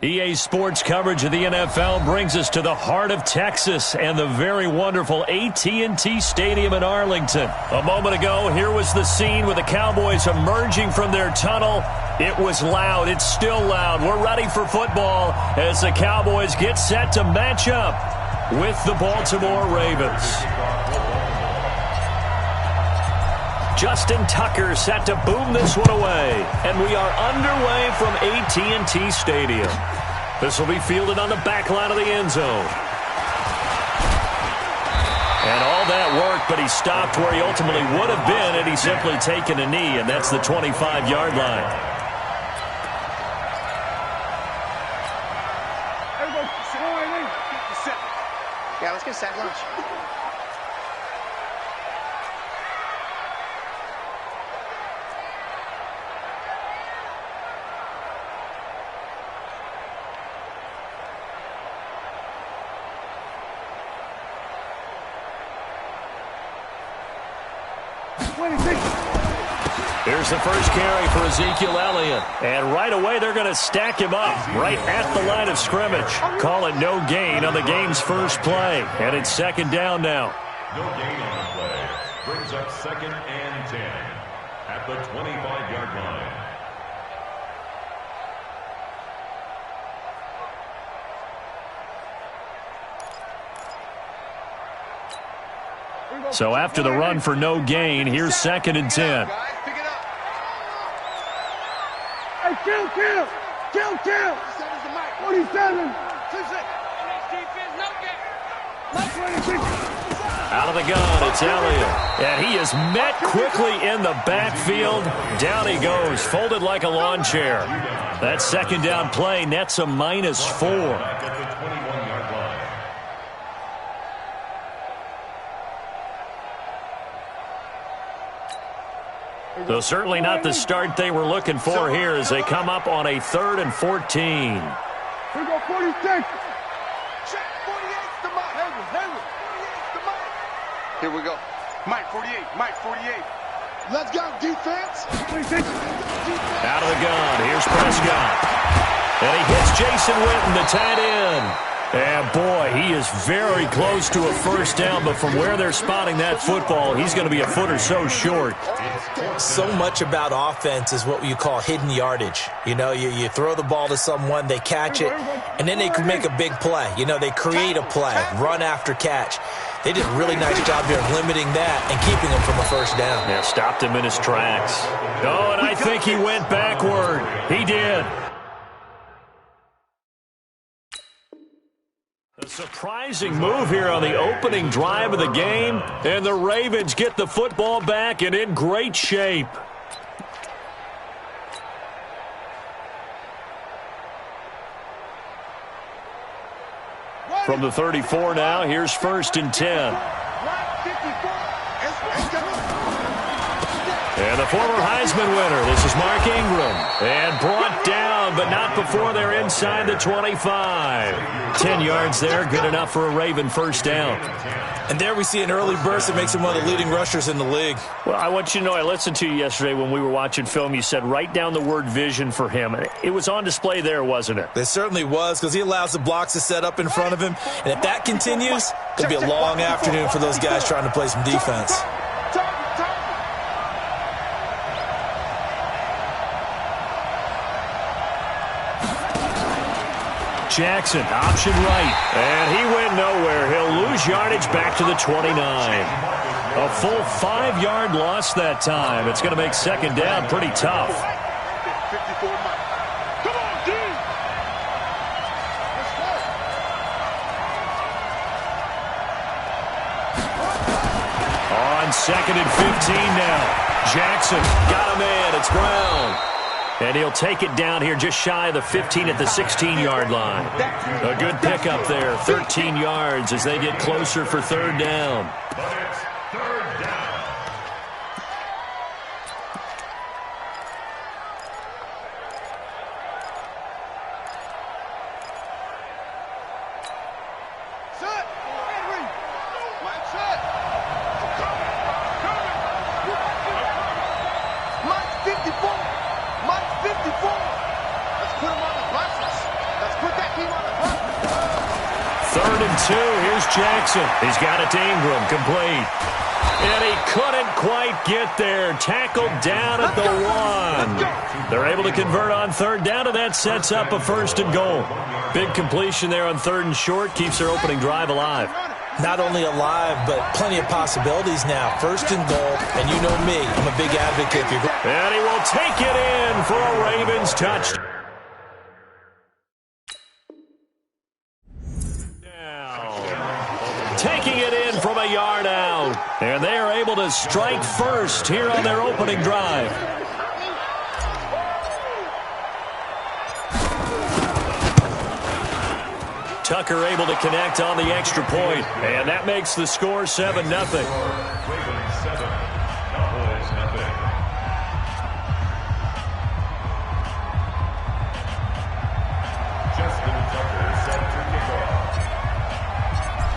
EA Sports coverage of the NFL brings us to the heart of Texas and the very wonderful AT&T Stadium in Arlington. A moment ago, here was the scene with the Cowboys emerging from their tunnel. It was loud. It's still loud. We're ready for football as the Cowboys get set to match up with the Baltimore Ravens. Justin Tucker set to boom this one away. And we are underway from AT&T Stadium. This will be fielded on the back line of the end zone. And all that work, but he stopped where he ultimately would have been had he simply taken a knee, and that's the 25-yard line. Yeah, let's get sack lunch. Here's the first carry for Ezekiel Elliott. And right away, they're going to stack him up right at the line of scrimmage. Call it no gain on the game's first play. And it's second down now. No gain on the play. Brings up 2nd and 10 at the 25-yard line. So after the run for no gain, here's 2nd and 10. Hey, kill! 47. Out of the gun, it's Elliott. And he is met quickly in the backfield. Down he goes, folded like a lawn chair. That second down play nets a -4. So certainly not the start they were looking for here as they come up on a 3rd and 14. We go 46. Here we go. Mike 48. Let's go, defense. 26. Out of the gun, here's Prescott. And he hits Jason Witten, the tight end. And boy, he is very close to a first down, but from where they're spotting that football, he's going to be a foot or so short. So much about offense is what you call hidden yardage. You know, you throw the ball to someone, they catch it, and then they can make a big play. You know, they create a play, run after catch. They did a really nice job here of limiting that and keeping him from a first down. Yeah, stopped him in his tracks. Oh, and I think he went backward. He did. A surprising move here on the opening drive of the game, and the Ravens get the football back and in great shape. From the 34 now, here's 1st and 10. And the former Heisman winner, this is Mark Ingram. And brought down, but not before they're inside the 25. 10 yards there, good enough for a Raven first down. And there we see an early burst that makes him one of the leading rushers in the league. Well, I want you to know, I listened to you yesterday when we were watching film. You said write down the word vision for him. It was on display there, wasn't it? It certainly was, because he allows the blocks to set up in front of him. And if that continues, it'll be a long afternoon for those guys trying to play some defense. Jackson, option right, and he went nowhere. He'll lose yardage back to the 29. A full 5-yard loss that time. It's going to make second down pretty tough. On 2nd and 15 now. Jackson got a man. It's Brown. And he'll take it down here just shy of the 15 at the 16-yard line. A good pickup there, 13 yards as they get closer for 3rd down. But it's 3rd down. 2. Here's Jackson. He's got it to Ingram. Complete. And he couldn't quite get there. Tackled down at the 1. They're able to convert on third down, and that sets up a 1st and goal. Big completion there on 3rd and short. Keeps their opening drive alive. Not only alive, but plenty of possibilities now. 1st and goal, and you know me. I'm a big advocate. And he will take it in for a Ravens touchdown. Taking it in from a yard out. And they are able to strike first here on their opening drive. Tucker able to connect on the extra point. And that makes the score 7-0. Ravens 7, Cowboys nothing.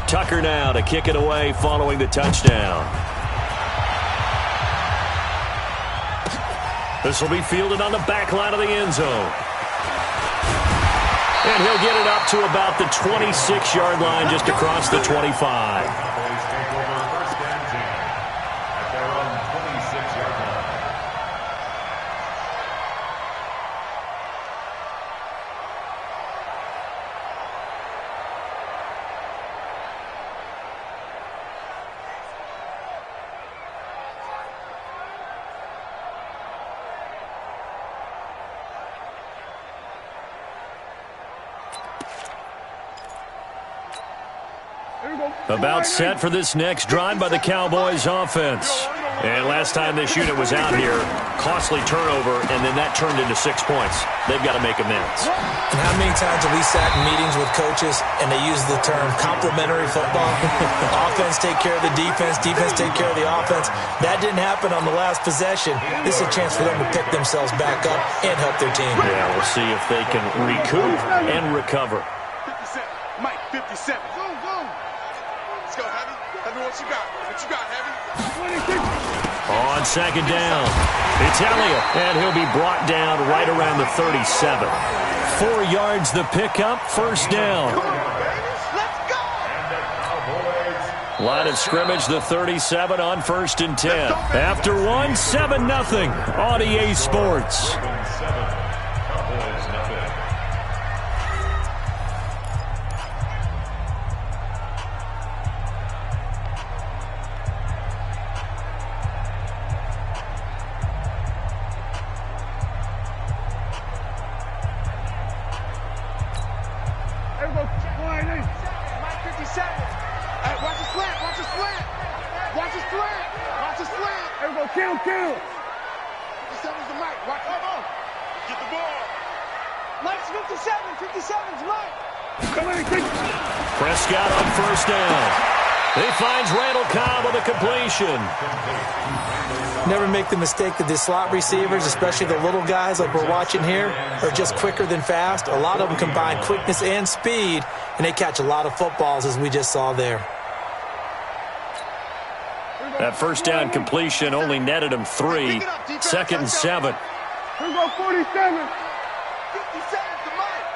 Tucker now to kick it away following the touchdown. This will be fielded on the back line of the end zone. And he'll get it up to about the 26-yard line, just across the 25. About set for this next drive by the Cowboys offense. And last time this unit was out here, costly turnover, and then that turned into 6 points. They've got to make amends. And how many times have we sat in meetings with coaches and they use the term complementary football? Offense take care of the defense, defense take care of the offense. That didn't happen on the last possession. This is a chance for them to pick themselves back up and help their team. Yeah, we'll see if they can recoup and recover. 57, Mike, 57. Let's go, Heavy. Heavy, what you got? What you got, Heavy? On second down, Italia, and he'll be brought down right around the 37. 4 yards the pickup, 1st down. Let's go! Line of scrimmage, the 37 on 1st and 10. After 1, 7-0 on EA Sports. Kill. 57's the Mike. Watch it. Get the ball. Mike's 57. 57's Mike. Prescott on 1st down. He finds Randall Cobb with a completion. Never make the mistake that the slot receivers, especially the little guys like we're watching here, are just quicker than fast. A lot of them combine quickness and speed, and they catch a lot of footballs, as we just saw there. That 1st down completion only netted him 3. 2nd and 7. Here we go, 47. 57's the Mike.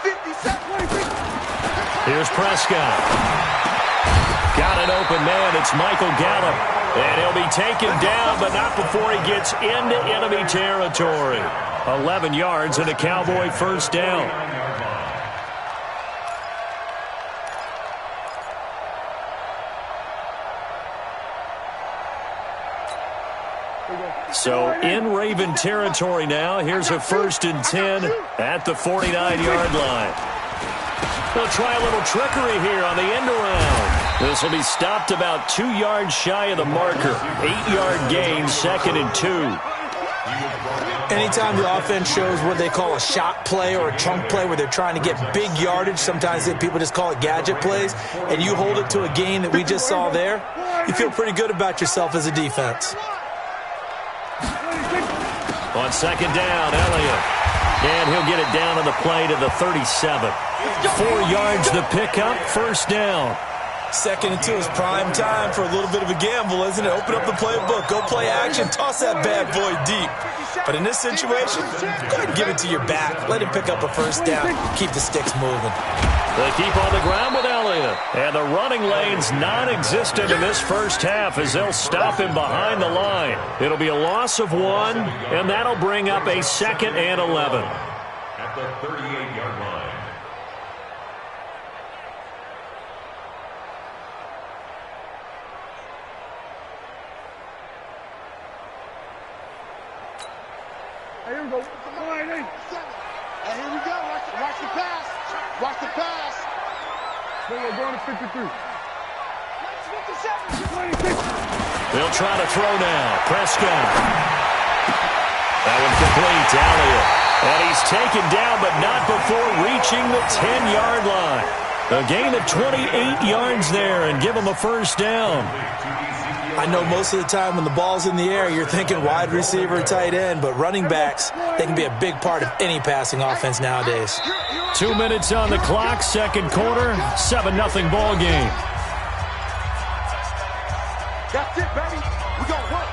57. Here's Prescott. Got an open man. It's Michael Gallup. And he'll be taken down, but not before he gets into enemy territory. 11 yards and a Cowboy 1st down. So in Raven territory now. Here's a 1st and 10 at the 49-yard line. They'll try a little trickery here on the end around. This will be stopped about 2 yards shy of the marker. 8-yard gain, 2nd and 2. Anytime the offense shows what they call a shot play or a chunk play where they're trying to get big yardage, sometimes people just call it gadget plays, and you hold it to a gain that we just saw there, you feel pretty good about yourself as a defense. On 2nd down, Elliott. And he'll get it down on the play to the 37. 4 yards the pickup, 1st down. Second and 2 is prime time for a little bit of a gamble, isn't it? Open up the playbook, go play action, toss that bad boy deep. But in this situation, go ahead and give it to your back. Let him pick up a first down. Keep the sticks moving. They keep on the ground with Elliott. And the running lane's non-existent in this first half as they'll stop him behind the line. It'll be a loss of 1, and that'll bring up a 2nd and 11. At the 38-yard line. Here we go. Come on, hey. And here we go. Watch the pass. Watch the pass. We're going to 53. 57. They'll try to throw now. Prescott. That one complete to Elliott. And he's taken down, but not before reaching the 10-yard line. A gain of 28 yards there and give him a first down. I know most of the time when the ball's in the air, you're thinking wide receiver, tight end, but running backs, they can be a big part of any passing offense nowadays. 2 minutes on the clock, second quarter, 7-0 ball game. That's it, baby. We gonna work.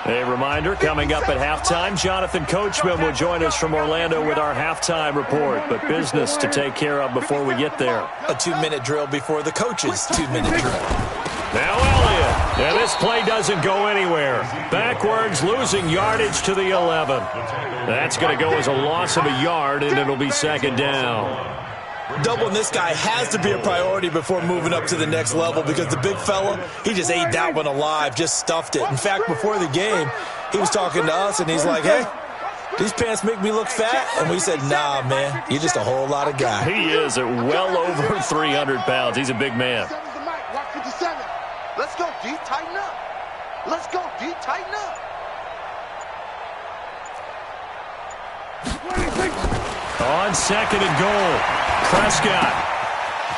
A reminder, coming up at halftime, Jonathan Coachman will join us from Orlando with our halftime report, but business to take care of before we get there. A 2-minute drill before the coach's 2-minute drill. Now Elliott, and this play doesn't go anywhere. Backwards, losing yardage to the 11. That's going to go as a loss of a yard, and it'll be second down. Doubling this guy has to be a priority before moving up to the next level because the big fella, he just ate that one alive, just stuffed it. In fact, before the game, he was talking to us, and he's like, hey, these pants make me look fat? And we said, nah, man, you're just a whole lot of guy. He is at well over 300 pounds. He's a big man. Watch 57. Let's go deep, tighten up. Let's go deep, tighten up. 26. On second and goal, Prescott.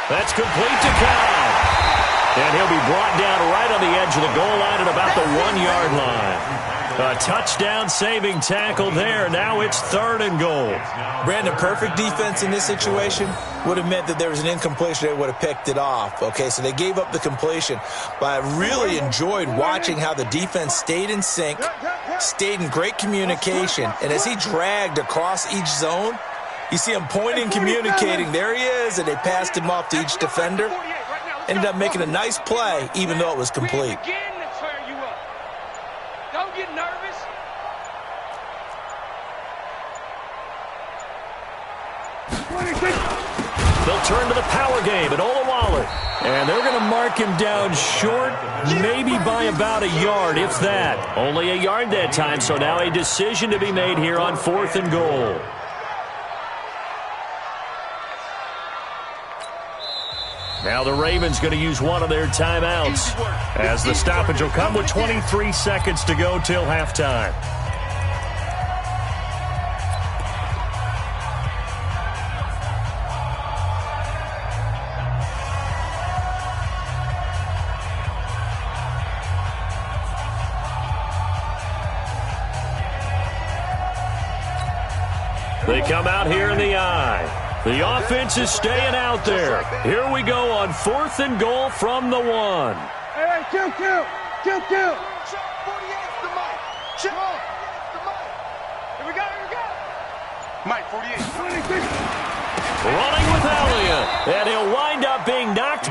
That's complete to Cobb. And he'll be brought down right on the edge of the goal line at about the 1-yard line. A touchdown-saving tackle there. Now it's third and goal. Brandon, perfect defense in this situation would have meant that there was an incompletion. They would have picked it off. Okay, so they gave up the completion. But I really enjoyed watching how the defense stayed in sync, stayed in great communication. And as he dragged across each zone, you see him pointing, communicating. There he is, and they passed him off to each defender. Ended up making a nice play, even though it was complete. Don't get nervous. They'll turn to the power game at Olawale. And they're going to mark him down short, maybe by about a yard, if that. Only a yard that time, so now a decision to be made here on fourth and goal. Now the Ravens going to use one of their timeouts as the stoppage will come with 23 seconds to go till halftime. They come out here in the eye. The offense is staying out there. Here we go on fourth and goal from the 1. Hey, kill. Check 48, the Mike. Check the Mike. Here we go. Mike, 48. 26. Running with Elliott. And he'll wind up being knocked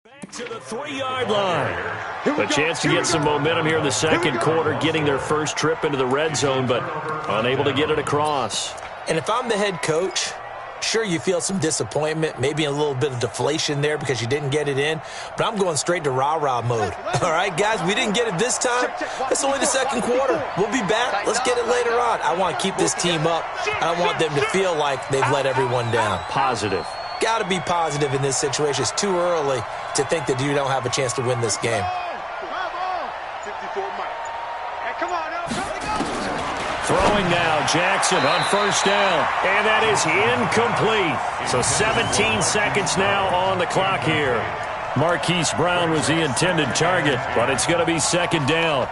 back to the 3-yard line. A chance to get some momentum here in the second quarter, getting their first trip into the red zone, but unable to get it across. And if I'm the head coach, sure, you feel some disappointment, maybe a little bit of deflation there because you didn't get it in, but I'm going straight to rah-rah mode. All right, guys, we didn't get it this time. It's only the second quarter. We'll be back. Let's get it later on. I want to keep this team up. I want them to feel like they've let everyone down. Positive. Got to be positive in this situation. It's too early to think that you don't have a chance to win this game. Throwing now, Jackson on first down. And that is incomplete. So 17 seconds now on the clock here. Marquise Brown was the intended target, but it's going to be second down.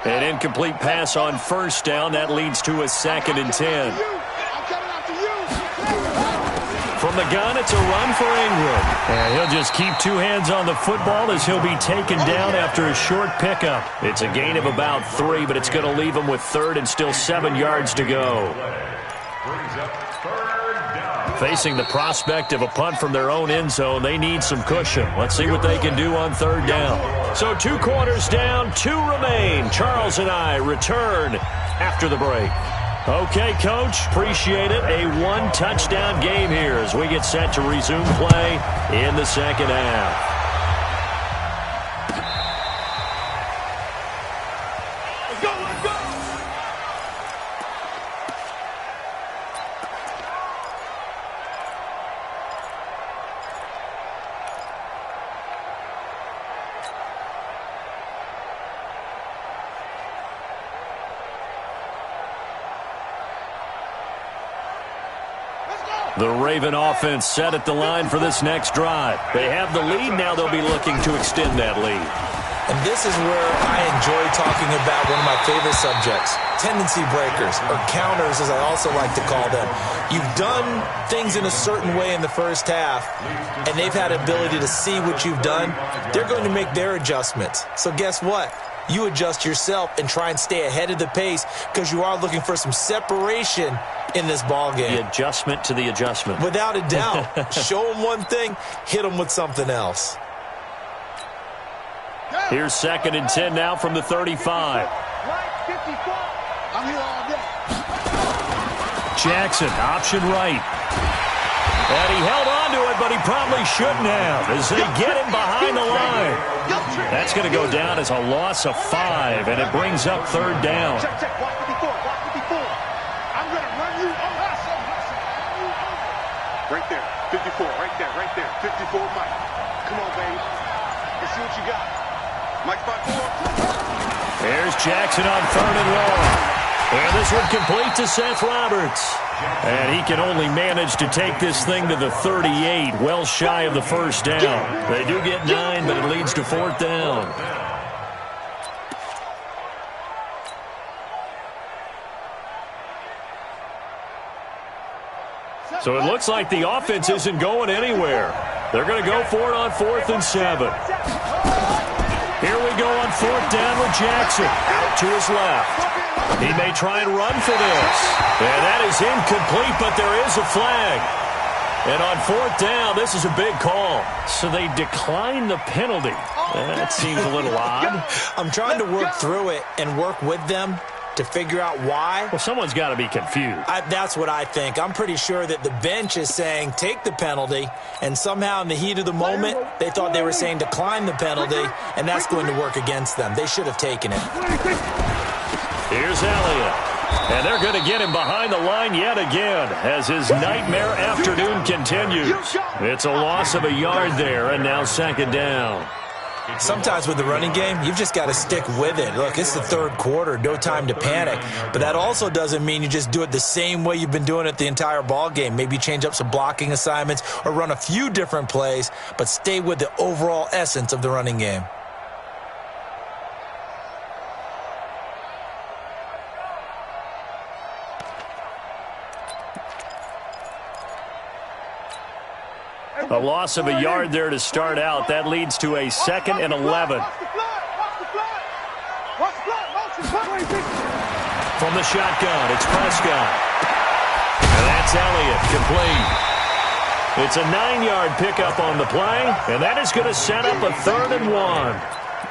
An incomplete pass on first down. That leads to a 2nd and 10. From the gun, it's a run for Ingram. And he'll just keep 2 hands on the football as he'll be taken down after a short pickup. It's a gain of about 3, but it's going to leave him with 3rd and still 7 yards to go. Facing the prospect of a punt from their own end zone, they need some cushion. Let's see what they can do on 3rd down. So 2 quarters down, 2 remain. Charles and I return after the break. Okay, Coach, appreciate it. A 1-touchdown game here as we get set to resume play in the second half. The Raven offense set at the line for this next drive. They have the lead. Now they'll be looking to extend that lead. And this is where I enjoy talking about one of my favorite subjects, tendency breakers, or counters as I also like to call them. You've done things in a certain way in the first half, and they've had ability to see what you've done. They're going to make their adjustments. So guess what? You adjust yourself and try and stay ahead of the pace because you are looking for some separation in this ball game. The adjustment to the adjustment. Without a doubt. Show them one thing, hit them with something else. Here's 2nd and 10 now from the 35. Jackson, option right. And he held on to it, but he probably shouldn't have as they get him behind the line. That's going to go down as a loss of 5, and it brings up 3rd down. Right there, 54, right there, 54, Mike. Come on, baby. Let's see what you got. Mike, 5-4. There's Jackson on 3rd and long. And this one complete to Seth Roberts. And he can only manage to take this thing to the 38, well shy of the first down. They do get 9, but it leads to 4th down. So it looks like the offense isn't going anywhere. They're going to go for it on 4th and 7. Here we go on 4th down with Jackson. Out to his left. He may try and run for this. And that is incomplete, but there is a flag. And on 4th down, this is a big call. So they decline the penalty. That seems a little odd. I'm trying to work through it and work with them to figure out why. Well, someone's got to be confused. That's what I think. I'm pretty sure that the bench is saying take the penalty, and somehow in the heat of the moment, they thought they were saying decline the penalty, and that's going to work against them. They should have taken it. Here's Elliott. And they're going to get him behind the line yet again as his nightmare afternoon continues. It's a loss of a yard there, and now 2nd down. Sometimes with the running game, you've just got to stick with it. Look, it's the 3rd quarter, no time to panic. But that also doesn't mean you just do it the same way you've been doing it the entire ball game. Maybe change up some blocking assignments or run a few different plays, but stay with the overall essence of the running game. A loss of a yard there to start out. That leads to a 2nd and 11. From the shotgun, it's Prescott. And that's Elliott, complete. It's a 9-yard pickup on the play, and that is going to set up a 3rd and 1.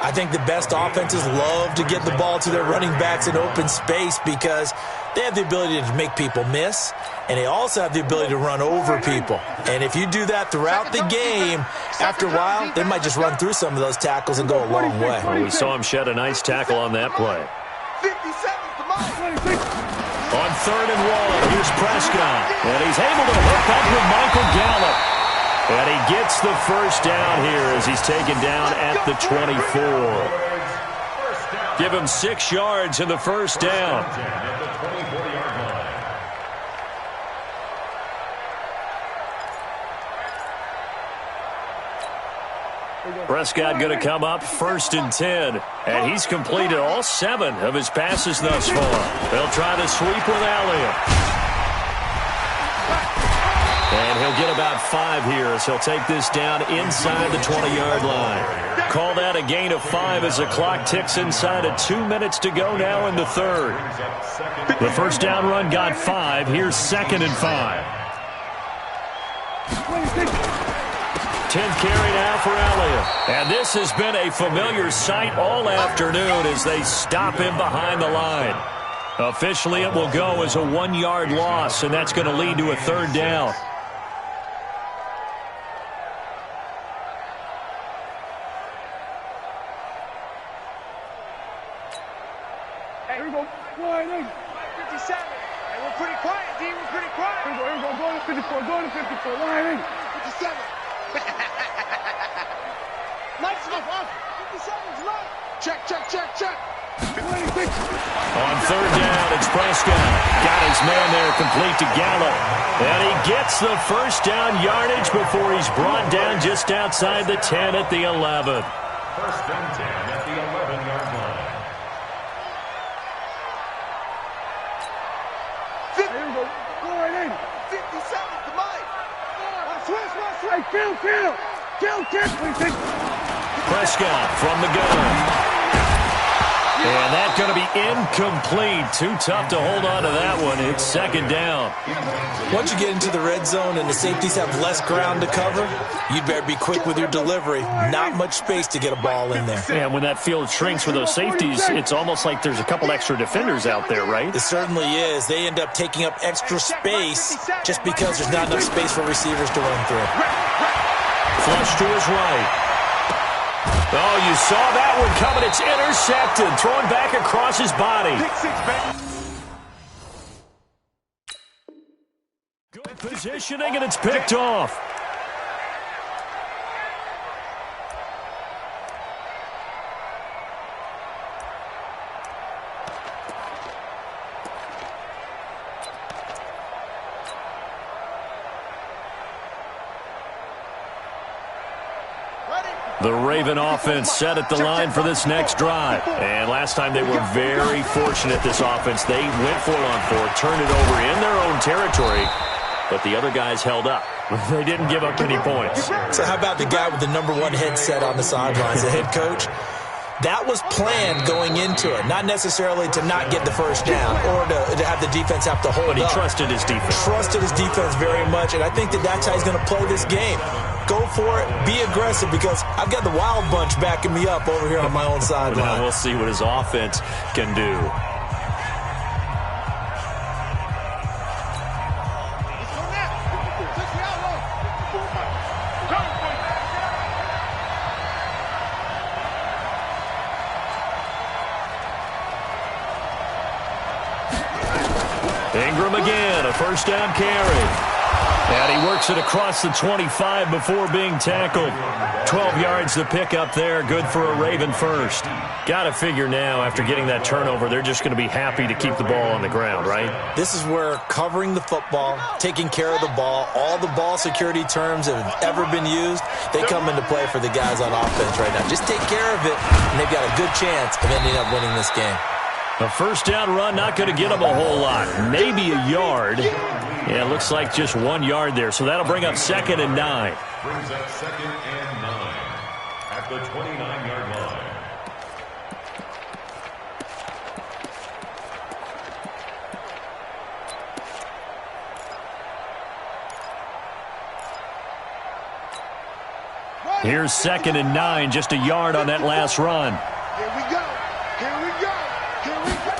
I think the best offenses love to get the ball to their running backs in open space because they have the ability to make people miss, and they also have the ability to run over people. And if you do that throughout the game, after a while, they might just run through some of those tackles and go a long way. Well, we saw him shed a nice tackle on that play. 50 seconds to mine. On 3rd and 1, here's Prescott. And he's able to hook up with Michael Gallup. And he gets the first down here as he's taken down at the 24. Give him 6 yards in the first down. Prescott going to come up 1st and 10. And he's completed all 7 of his passes thus far. They'll try to sweep with Elliott. And he'll get about 5 here as he'll take this down inside the 20-yard line. Call that a gain of 5 as the clock ticks inside of 2 minutes to go now in the 3rd. The first down run got 5. Here's 2nd and 5. 10th carry now for Elliott. And this has been a familiar sight all afternoon as they stop him behind the line. Officially, it will go as a 1-yard loss, and that's going to lead to a 3rd down. Here we go. 57. Hey, we're pretty quiet, D. We're pretty quiet. Here we go. Go to 54. Go to 54. 57. Nice enough. 57's right. Check. 26. On 3rd down, it's Prescott. Got his man there complete to Gallup. And he gets the first down yardage before he's brought down just outside the 10 at the 11. 1st and 10 at the 11-yard line. Here we go. Go right in. 57 to mine. Switch. Kill. 26. Prescott from the gun. And that's going to be incomplete. Too tough to hold on to that one. It's 2nd down. Once you get into the red zone and the safeties have less ground to cover, you'd better be quick with your delivery. Not much space to get a ball in there. And when that field shrinks with those safeties, it's almost like there's a couple extra defenders out there, right? It certainly is. They end up taking up extra space just because there's not enough space for receivers to run through. Flush to his right. Oh, you saw that one coming. It's intercepted. Thrown back across his body. Good positioning, and it's picked off. The Raven offense set at the line for this next drive. And last time they were very fortunate, this offense. They went for it on 4, turned it over in their own territory, but the other guys held up. They didn't give up any points. So how about the guy with the #1 headset on the sidelines, the head coach? That was planned going into it, not necessarily to not get the first down or to have the defense have to hold up. But he trusted his defense. Trusted his defense very much, and I think that's how he's going to play this game. Go for it, be aggressive, because I've got the wild bunch backing me up over here on my own sideline. Now we'll see what his offense can do. Ingram again, a first down carry. And he works it across the 25 before being tackled. 12 yards to pick up there. Good for a Raven first. Got to figure now, after getting that turnover, they're just going to be happy to keep the ball on the ground, right? This is where covering the football, taking care of the ball, all the ball security terms that have ever been used, they come into play for the guys on offense right now. Just take care of it, and they've got a good chance of ending up winning this game. A first down run, not going to get them a whole lot. Maybe a yard. Yeah, it looks like just 1 yard there. So that'll bring up 2nd and 9. Brings up 2nd and 9 at the 29-yard line. Here's 2nd and 9, just a yard on that last run. Here we go. Here we go. Here we go.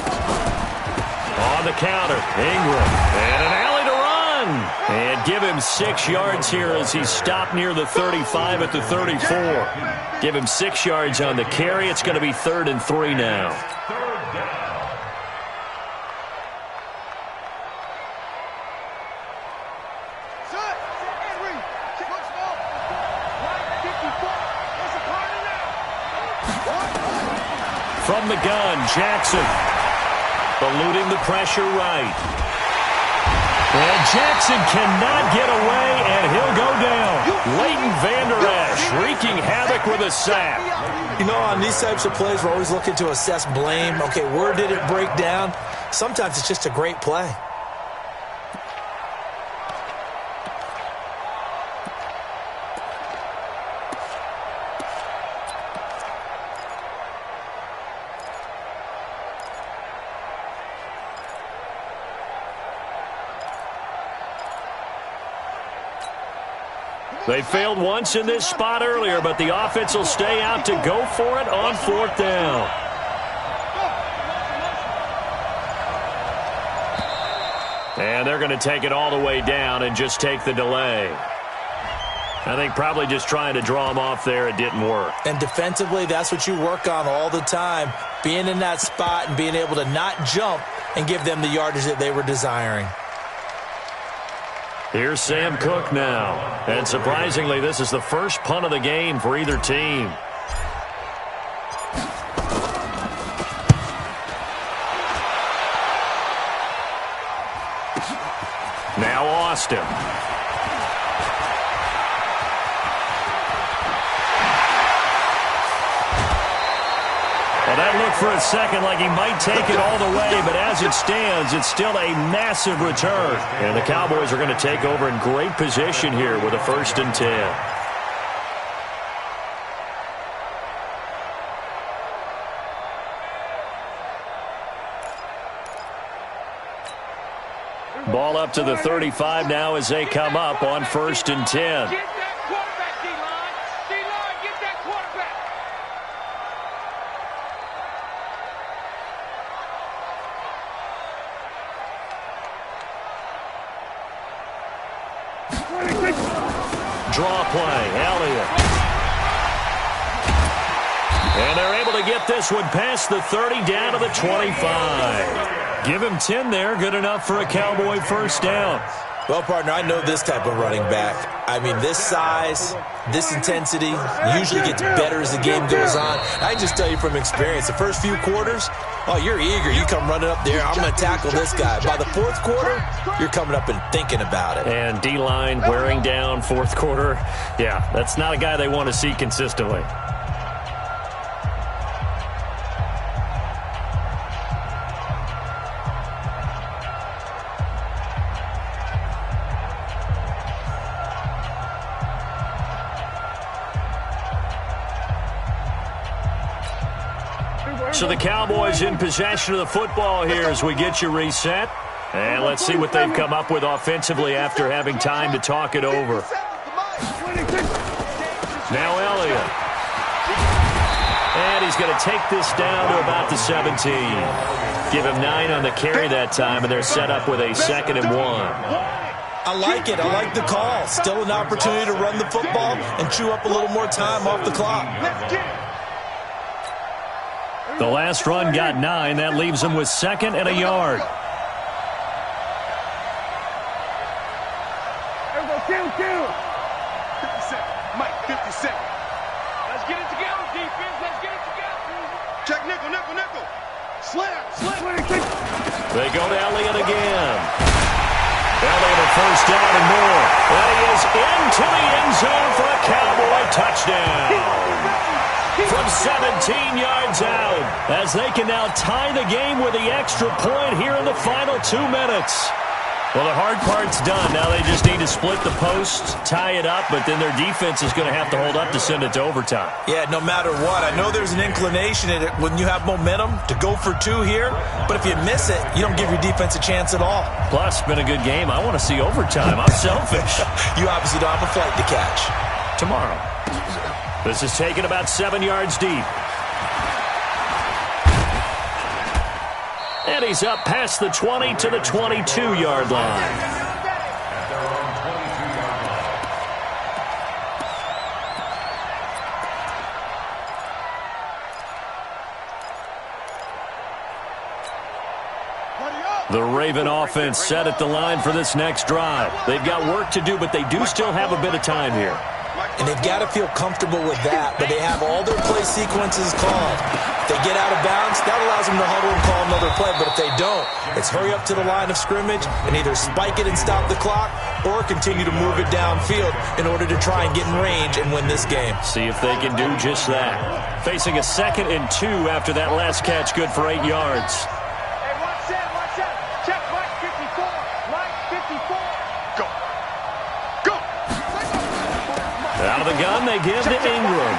On the counter, Ingram. And an alley to run. And give him 6 yards here as he's stopped near the 35 at the 34. Give him 6 yards on the carry. It's going to be 3rd and 3 now. From the gun, Jackson. Eluding the pressure right. And Jackson cannot get away, and he'll go down. Leighton Vander Esch wreaking havoc with a sack. You know, on these types of plays, we're always looking to assess blame. Okay, where did it break down? Sometimes it's just a great play. They failed once in this spot earlier, but the offense will stay out to go for it on 4th down. And they're going to take it all the way down and just take the delay. I think probably just trying to draw them off there, it didn't work. And defensively, that's what you work on all the time. Being in that spot and being able to not jump and give them the yardage that they were desiring. Here's Sam Cook now. And surprisingly, this is the first punt of the game for either team. Now Austin. Well, that looked for a second like he might take it all the way, but as it stands, it's still a massive return. And the Cowboys are going to take over in great position here with a 1st and 10. Ball up to the 35 now as they come up on 1st and 10. Get that quarterback, D-line. D-line, get that quarterback. Draw play, Elliott. And they're able to get this one past the 30 down to the 25. Give him 10 there, good enough for a Cowboy 1st down. Well, partner, I know this type of running back. I mean, this size, this intensity usually gets better as the game goes on. I just tell you from experience, the first few quarters, oh, you're eager. You come running up there, I'm going to tackle this guy. By the 4th quarter, you're coming up and thinking about it. And D-line wearing down 4th quarter. Yeah, that's not a guy they want to see consistently. So the Cowboys in possession of the football here as we get you reset. And let's see what they've come up with offensively after having time to talk it over. Now Elliott. And he's going to take this down to about the 17. Give him 9 on the carry that time, and they're set up with a 2nd and 1. I like it. I like the call. Still an opportunity to run the football and chew up a little more time off the clock. The last run got 9. That leaves them with 2nd and a yard. Kill. 57. Mike, 57. Let's get it together, defense. Let's get it together. Check nickel. Slam. They go to Elliott again. Elliott a 1st down and more. And he is into the end zone for a Cowboy touchdown. From 17 yards out, as they can now tie the game with the extra point here in the final 2 minutes. Well, the hard part's done. Now they just need to split the post, tie it up, but then their defense is going to have to hold up to send it to overtime. Yeah, no matter what. I know there's an inclination in it when you have momentum to go for 2 here, but if you miss it, you don't give your defense a chance at all. Plus, it's been a good game. I want to see overtime. I'm selfish. You obviously don't have a flight to catch. Tomorrow. This is taken about 7 yards deep. And he's up past the 20 to the 22-yard line. The Raven offense set at the line for this next drive. They've got work to do, but they do still have a bit of time here. And they've got to feel comfortable with that, but they have all their play sequences called. If they get out of bounds, that allows them to huddle and call another play, but if they don't, it's hurry up to the line of scrimmage and either spike it and stop the clock or continue to move it downfield in order to try and get in range and win this game. See if they can do just that. Facing a 2nd and 2 after that last catch, good for 8 yards. Out of the gun, they give to Ingram.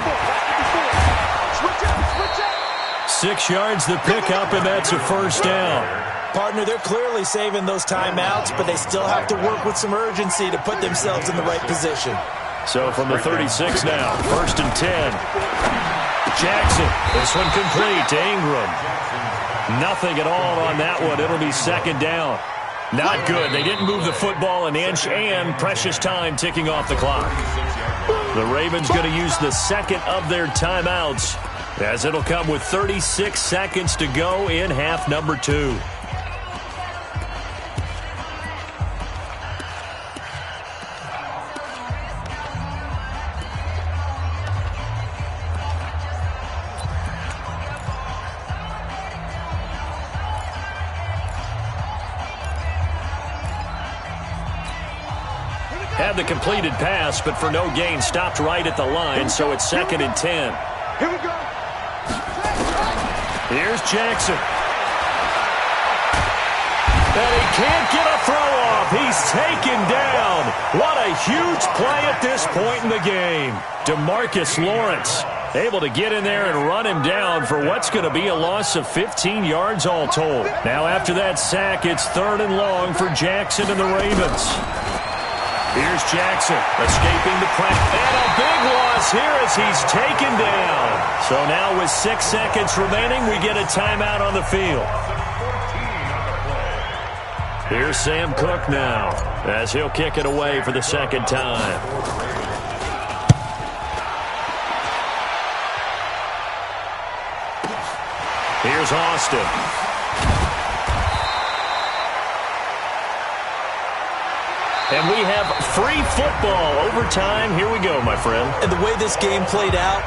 6 yards the pickup, and that's a first down. Partner, they're clearly saving those timeouts, but they still have to work with some urgency to put themselves in the right position. So from the 36 now, 1st and 10. Jackson, this one complete to Ingram. Nothing at all on that one. It'll be 2nd down. Not good. They didn't move the football an inch, and precious time ticking off the clock. The Ravens going to use the 2nd of their timeouts, as it'll come with 36 seconds to go in half number 2. Had the completed pass, but for no gain, stopped right at the line, so it's 2nd and 10. Here we go. Here's Jackson. And he can't get a throw off. He's taken down. What a huge play at this point in the game. DeMarcus Lawrence able to get in there and run him down for what's going to be a loss of 15 yards all told. Now after that sack, it's 3rd and long for Jackson and the Ravens. Here's Jackson, escaping the pressure. And a big loss here as he's taken down. So now with 6 seconds remaining, we get a timeout on the field. Here's Sam Cook now, as he'll kick it away for the 2nd time. Here's Austin. And we have free football. Overtime. Here we go, my friend. And the way this game played out,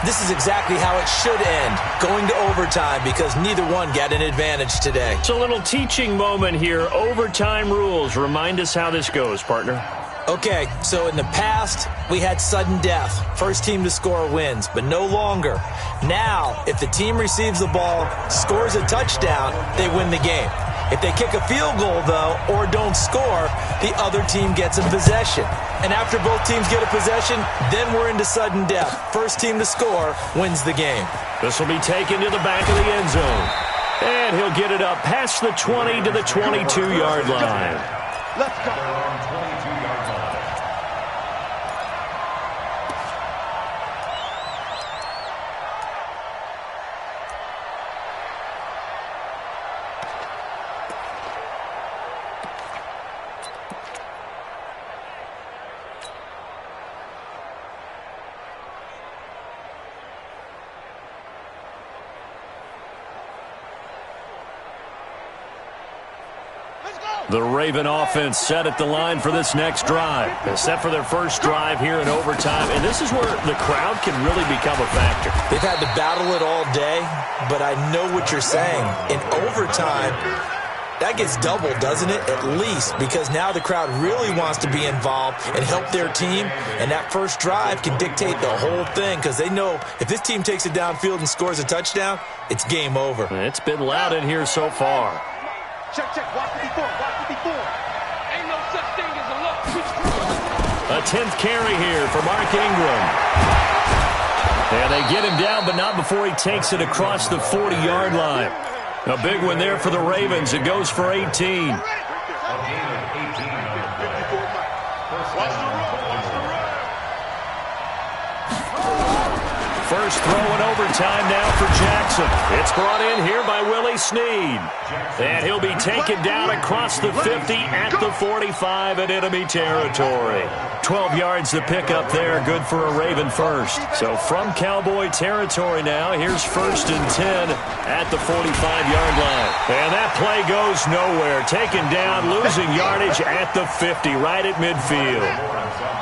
this is exactly how it should end, going to overtime, because neither one got an advantage today. It's a little teaching moment here. Overtime rules. Remind us how this goes, partner. Okay, so in the past, we had sudden death. First team to score wins, but no longer. Now, if the team receives the ball, scores a touchdown, they win the game. If they kick a field goal, though, or don't score, the other team gets a possession. And after both teams get a possession, then we're into sudden death. First team to score wins the game. This will be taken to the back of the end zone. And he'll get it up past the 20 to the 22-yard line. Let's go. The Raven offense set at the line for this next drive. Set for their first drive here in overtime. And this is where the crowd can really become a factor. They've had to battle it all day, but I know what you're saying. In overtime, that gets doubled, doesn't it? At least, because now the crowd really wants to be involved and help their team. And that first drive can dictate the whole thing, because they know if this team takes it downfield and scores a touchdown, it's game over. It's been loud in here so far. Check, check. Watch 54. Watch 54. Ain't no such thing as a look. A 10th carry here for Mark Ingram. And they get him down, but not before he takes it across the 40-yard line. A big one there for the Ravens. It goes for 18. Watch the run. Watch the run. first throw in overtime now for Jackson. It's brought in here by Willie Snead. And he'll be taken down across the 50 at the 45 in enemy territory. 12 yards to pick up there, good for a Raven first. So from Cowboy territory now, here's 1st and 10 at the 45-yard line. And that play goes nowhere. Taken down, losing yardage at the 50, right at midfield.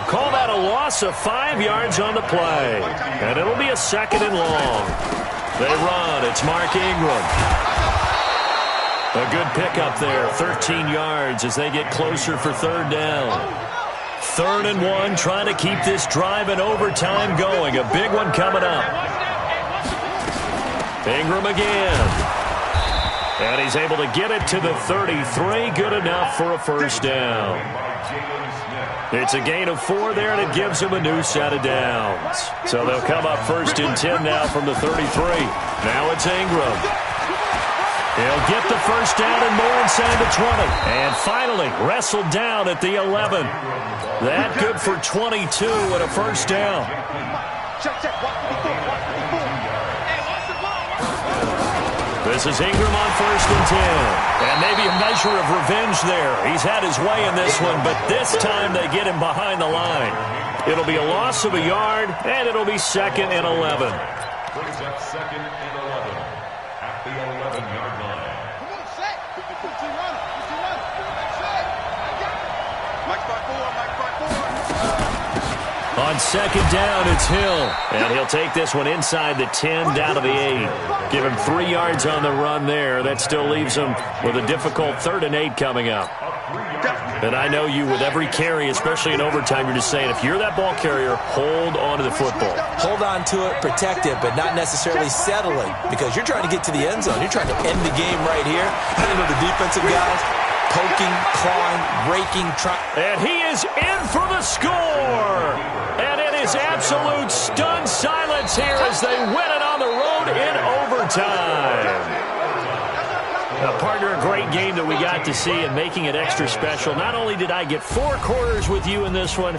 Call that a loss of 5 yards on the play. And it'll be a 2nd and long. They run. It's Mark Ingram. A good pickup there, 13 yards as they get closer for 3rd down. 3rd and 1, trying to keep this drive in overtime going. A big one coming up. Ingram again. And he's able to get it to the 33. Good enough for a 1st down. It's a gain of 4 there, and it gives him a new set of downs. So they'll come up 1st and 10 now from the 33. Now it's Ingram. He'll get the 1st down and more inside the 20. And finally wrestled down at the 11. That good for 22 and a 1st down. This is Ingram on 1st and 10. And maybe a measure of revenge there. He's had his way in this one, but this time they get him behind the line. It'll be a loss of a yard, and it'll be 2nd and 11. Brings up 2nd and 11 at the 11-yard line. On 2nd down, it's Hill. And he'll take this one inside the 10, down to the 8. Give him 3 yards on the run there. That still leaves him with a difficult 3rd and 8 coming up. And I know you, with every carry, especially in overtime, you're just saying, if you're that ball carrier, hold on to the football. Hold on to it, protect it, but not necessarily settling, because you're trying to get to the end zone. You're trying to end the game right here. You know, the defensive guys poking, clawing, raking, trying. And he is in for the score. And it is absolute stunned silence here as they win it on the road in overtime. Partner, a great game that we got to see and making it extra special. Not only did I get 4 quarters with you in this one,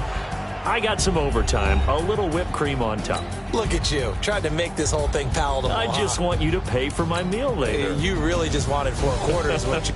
I got some overtime, a little whipped cream on top. Look at you, trying to make this whole thing palatable. I just want you to pay for my meal later. You really just wanted 4 quarters, wouldn't you?